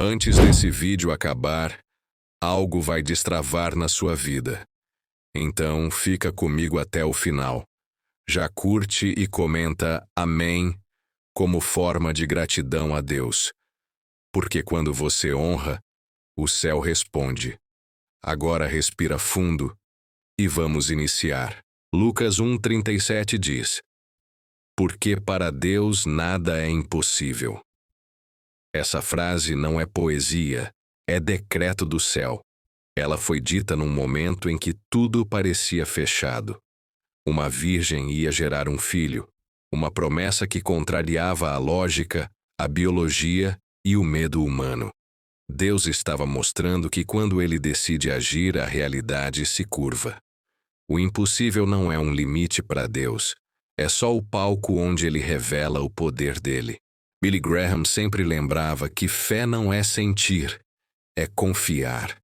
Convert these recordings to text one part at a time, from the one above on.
Antes desse vídeo acabar, algo vai destravar na sua vida. Então, fica comigo até o final. Já curte e comenta Amém como forma de gratidão a Deus. Porque quando você honra, o céu responde. Agora respira fundo e vamos iniciar. Lucas 1:37 diz: Porque para Deus nada é impossível. Essa frase não é poesia, é decreto do céu. Ela foi dita num momento em que tudo parecia fechado. Uma virgem ia gerar um filho, uma promessa que contrariava a lógica, a biologia e o medo humano. Deus estava mostrando que quando ele decide agir, a realidade se curva. O impossível não é um limite para Deus, é só o palco onde ele revela o poder dele. Billy Graham sempre lembrava que fé não é sentir, é confiar.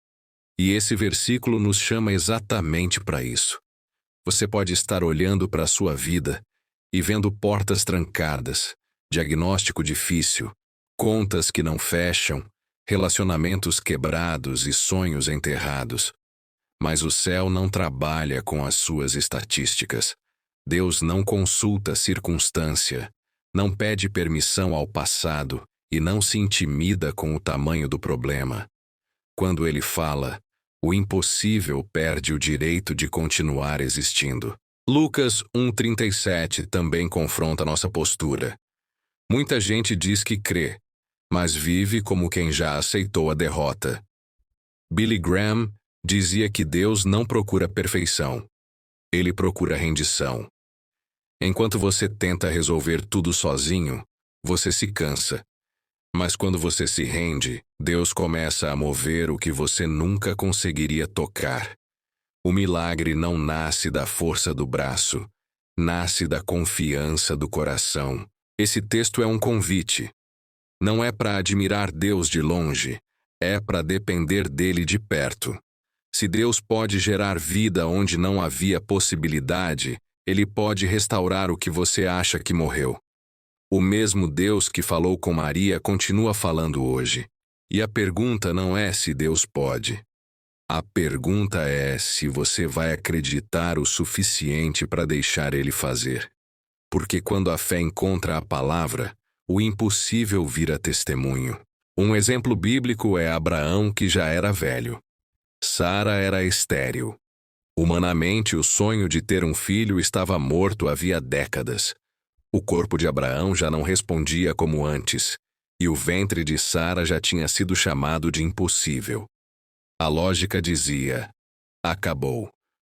E esse versículo nos chama exatamente para isso. Você pode estar olhando para a sua vida e vendo portas trancadas, diagnóstico difícil, contas que não fecham, relacionamentos quebrados e sonhos enterrados. Mas o céu não trabalha com as suas estatísticas. Deus não consulta circunstância, não pede permissão ao passado e não se intimida com o tamanho do problema. Quando ele fala, o impossível perde o direito de continuar existindo. Lucas 1:37 também confronta nossa postura. Muita gente diz que crê, mas vive como quem já aceitou a derrota. Billy Graham dizia que Deus não procura perfeição, ele procura rendição. Enquanto você tenta resolver tudo sozinho, você se cansa. Mas quando você se rende, Deus começa a mover o que você nunca conseguiria tocar. O milagre não nasce da força do braço, nasce da confiança do coração. Esse texto é um convite. Não é para admirar Deus de longe, é para depender dele de perto. Se Deus pode gerar vida onde não havia possibilidade, ele pode restaurar o que você acha que morreu. O mesmo Deus que falou com Maria continua falando hoje. E a pergunta não é se Deus pode. A pergunta é se você vai acreditar o suficiente para deixar ele fazer. Porque quando a fé encontra a palavra, o impossível vira testemunho. Um exemplo bíblico é Abraão, que já era velho. Sara era estéril. Humanamente, o sonho de ter um filho estava morto havia décadas. O corpo de Abraão já não respondia como antes, e o ventre de Sara já tinha sido chamado de impossível. A lógica dizia: acabou.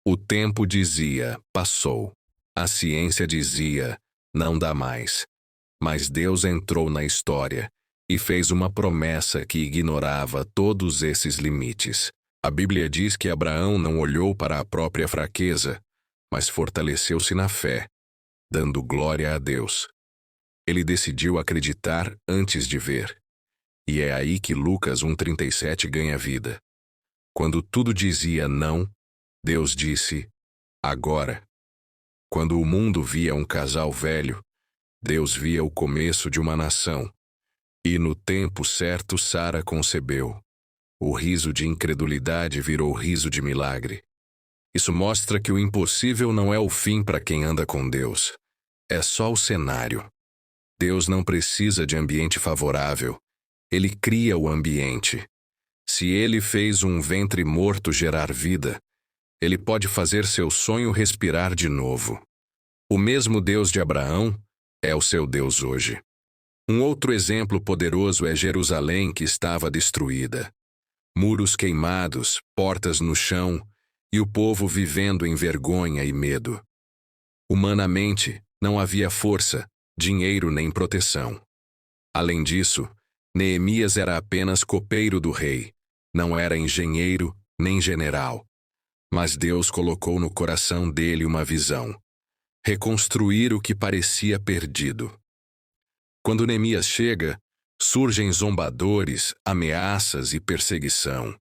O tempo dizia: passou. A ciência dizia: não dá mais. Mas Deus entrou na história e fez uma promessa que ignorava todos esses limites. A Bíblia diz que Abraão não olhou para a própria fraqueza, mas fortaleceu-se na fé, dando glória a Deus. Ele decidiu acreditar antes de ver. E é aí que Lucas 1:37 ganha vida. Quando tudo dizia não, Deus disse: agora. Quando o mundo via um casal velho, Deus via o começo de uma nação. E no tempo certo Sara concebeu. O riso de incredulidade virou riso de milagre. Isso mostra que o impossível não é o fim para quem anda com Deus. É só o cenário. Deus não precisa de ambiente favorável. Ele cria o ambiente. Se ele fez um ventre morto gerar vida, ele pode fazer seu sonho respirar de novo. O mesmo Deus de Abraão é o seu Deus hoje. Um outro exemplo poderoso é Jerusalém, que estava destruída. Muros queimados, portas no chão e o povo vivendo em vergonha e medo. Humanamente, não havia força, dinheiro nem proteção. Além disso, Neemias era apenas copeiro do rei, não era engenheiro nem general. Mas Deus colocou no coração dele uma visão: reconstruir o que parecia perdido. Quando Neemias chega, surgem zombadores, ameaças e perseguição.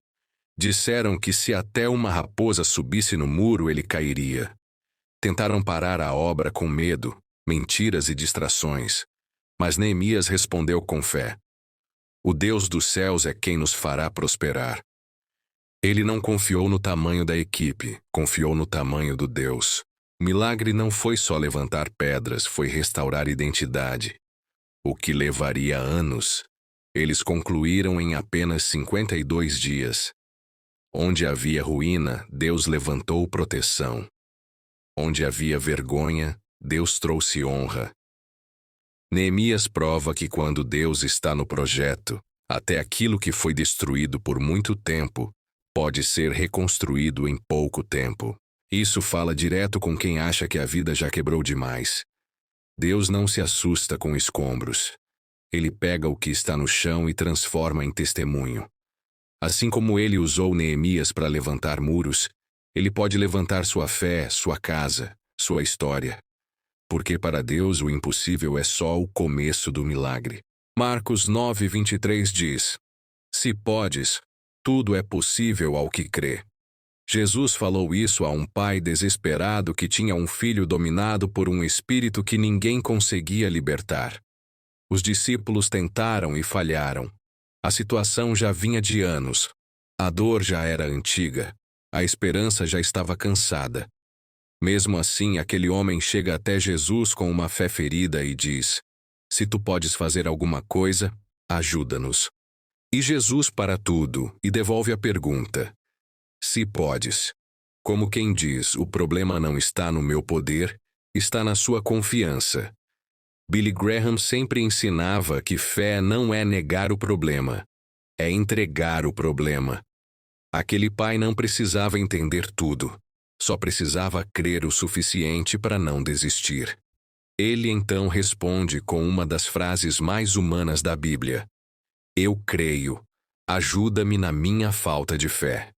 Disseram que se até uma raposa subisse no muro, ele cairia. Tentaram parar a obra com medo, mentiras e distrações. Mas Neemias respondeu com fé: O Deus dos céus é quem nos fará prosperar. Ele não confiou no tamanho da equipe, confiou no tamanho do Deus. O milagre não foi só levantar pedras, foi restaurar identidade. O que levaria anos, eles concluíram em apenas 52 dias. Onde havia ruína, Deus levantou proteção. Onde havia vergonha, Deus trouxe honra. Neemias prova que quando Deus está no projeto, até aquilo que foi destruído por muito tempo, pode ser reconstruído em pouco tempo. Isso fala direto com quem acha que a vida já quebrou demais. Deus não se assusta com escombros. Ele pega o que está no chão e transforma em testemunho. Assim como ele usou Neemias para levantar muros, ele pode levantar sua fé, sua casa, sua história. Porque para Deus o impossível é só o começo do milagre. Marcos 9:23 diz: Se podes, tudo é possível ao que crê. Jesus falou isso a um pai desesperado que tinha um filho dominado por um espírito que ninguém conseguia libertar. Os discípulos tentaram e falharam. A situação já vinha de anos. A dor já era antiga. A esperança já estava cansada. Mesmo assim, aquele homem chega até Jesus com uma fé ferida e diz: Se tu podes fazer alguma coisa, ajuda-nos. E Jesus para tudo e devolve a pergunta: Se podes. Como quem diz, o problema não está no meu poder, está na sua confiança. Billy Graham sempre ensinava que fé não é negar o problema, é entregar o problema. Aquele pai não precisava entender tudo, só precisava crer o suficiente para não desistir. Ele então responde com uma das frases mais humanas da Bíblia: Eu creio, ajuda-me na minha falta de fé.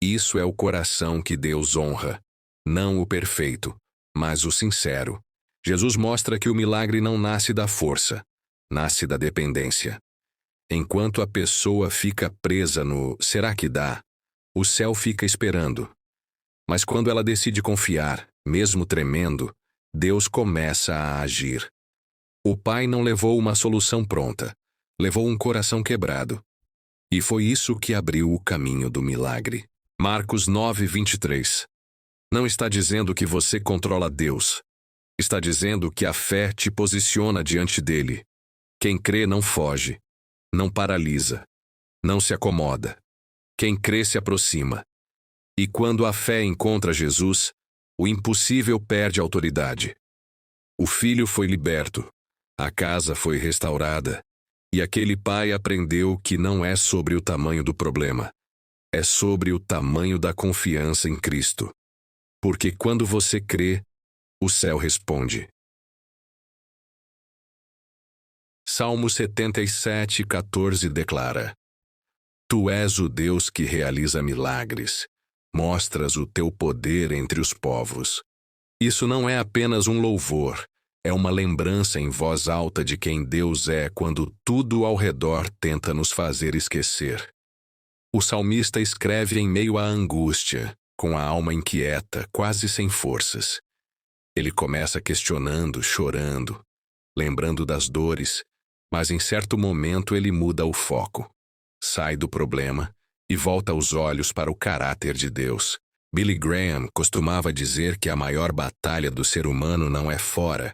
Isso é o coração que Deus honra, não o perfeito, mas o sincero. Jesus mostra que o milagre não nasce da força, nasce da dependência. Enquanto a pessoa fica presa no será que dá, o céu fica esperando. Mas quando ela decide confiar, mesmo tremendo, Deus começa a agir. O pai não levou uma solução pronta, levou um coração quebrado. E foi isso que abriu o caminho do milagre. Marcos 9:23. Não está dizendo que você controla Deus. Está dizendo que a fé te posiciona diante dele. Quem crê não foge, não paralisa, não se acomoda. Quem crê se aproxima. E quando a fé encontra Jesus, o impossível perde autoridade. O filho foi liberto, a casa foi restaurada, e aquele pai aprendeu que não é sobre o tamanho do problema, é sobre o tamanho da confiança em Cristo. Porque quando você crê, o céu responde. Salmo 77:14 declara: Tu és o Deus que realiza milagres, mostras o teu poder entre os povos. Isso não é apenas um louvor, é uma lembrança em voz alta de quem Deus é quando tudo ao redor tenta nos fazer esquecer. O salmista escreve em meio à angústia, com a alma inquieta, quase sem forças. Ele começa questionando, chorando, lembrando das dores, mas em certo momento ele muda o foco. Sai do problema e volta os olhos para o caráter de Deus. Billy Graham costumava dizer que a maior batalha do ser humano não é fora,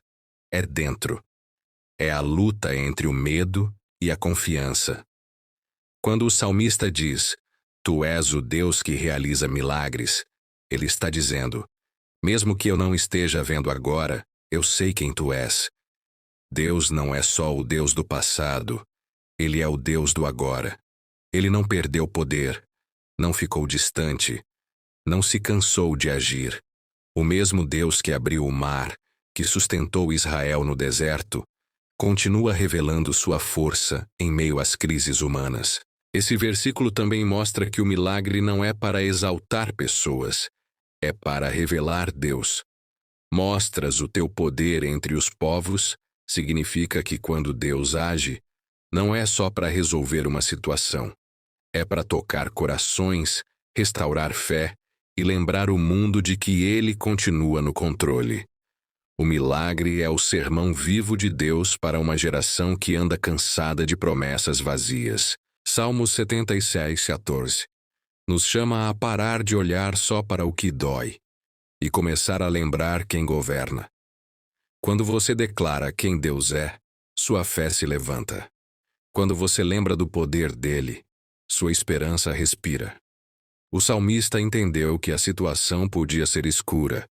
é dentro. É a luta entre o medo e a confiança. Quando o salmista diz: Tu és o Deus que realiza milagres, ele está dizendo: Mesmo que eu não esteja vendo agora, eu sei quem tu és. Deus não é só o Deus do passado, ele é o Deus do agora. Ele não perdeu poder, não ficou distante, não se cansou de agir. O mesmo Deus que abriu o mar, que sustentou Israel no deserto, continua revelando sua força em meio às crises humanas. Esse versículo também mostra que o milagre não é para exaltar pessoas, é para revelar Deus. Mostras o teu poder entre os povos, significa que quando Deus age, não é só para resolver uma situação. É para tocar corações, restaurar fé e lembrar o mundo de que Ele continua no controle. O milagre é o sermão vivo de Deus para uma geração que anda cansada de promessas vazias. Salmos 76:14 nos chama a parar de olhar só para o que dói e começar a lembrar quem governa. Quando você declara quem Deus é, sua fé se levanta. Quando você lembra do poder dele, sua esperança respira. O salmista entendeu que a situação podia ser escura,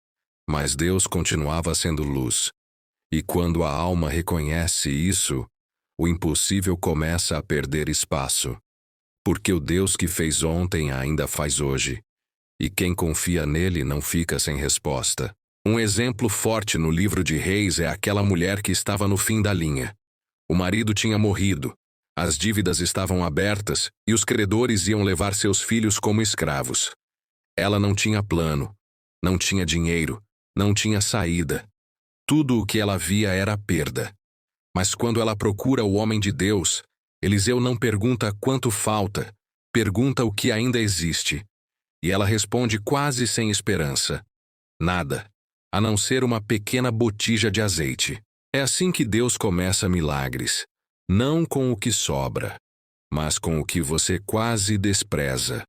mas Deus continuava sendo luz. E quando a alma reconhece isso, o impossível começa a perder espaço. Porque o Deus que fez ontem ainda faz hoje. E quem confia nele não fica sem resposta. Um exemplo forte no livro de Reis é aquela mulher que estava no fim da linha. O marido tinha morrido, as dívidas estavam abertas e os credores iam levar seus filhos como escravos. Ela não tinha plano, não tinha dinheiro, não tinha saída. Tudo o que ela via era perda. Mas quando ela procura o homem de Deus, Eliseu não pergunta quanto falta, pergunta o que ainda existe. E ela responde quase sem esperança: nada, a não ser uma pequena botija de azeite. É assim que Deus começa milagres, não com o que sobra, mas com o que você quase despreza.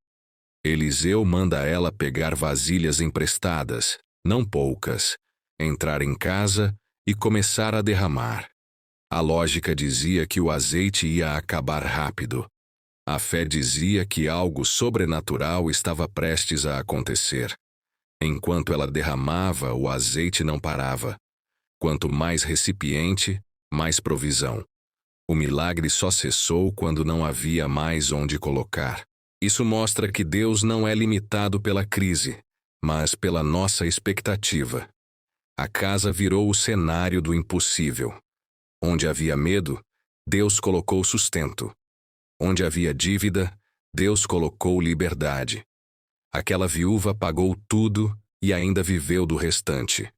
Eliseu manda ela pegar vasilhas emprestadas, não poucas, entrar em casa e começar a derramar. A lógica dizia que o azeite ia acabar rápido. A fé dizia que algo sobrenatural estava prestes a acontecer. Enquanto ela derramava, o azeite não parava. Quanto mais recipiente, mais provisão. O milagre só cessou quando não havia mais onde colocar. Isso mostra que Deus não é limitado pela crise, mas pela nossa expectativa. A casa virou o cenário do impossível. Onde havia medo, Deus colocou sustento. Onde havia dívida, Deus colocou liberdade. Aquela viúva pagou tudo e ainda viveu do restante.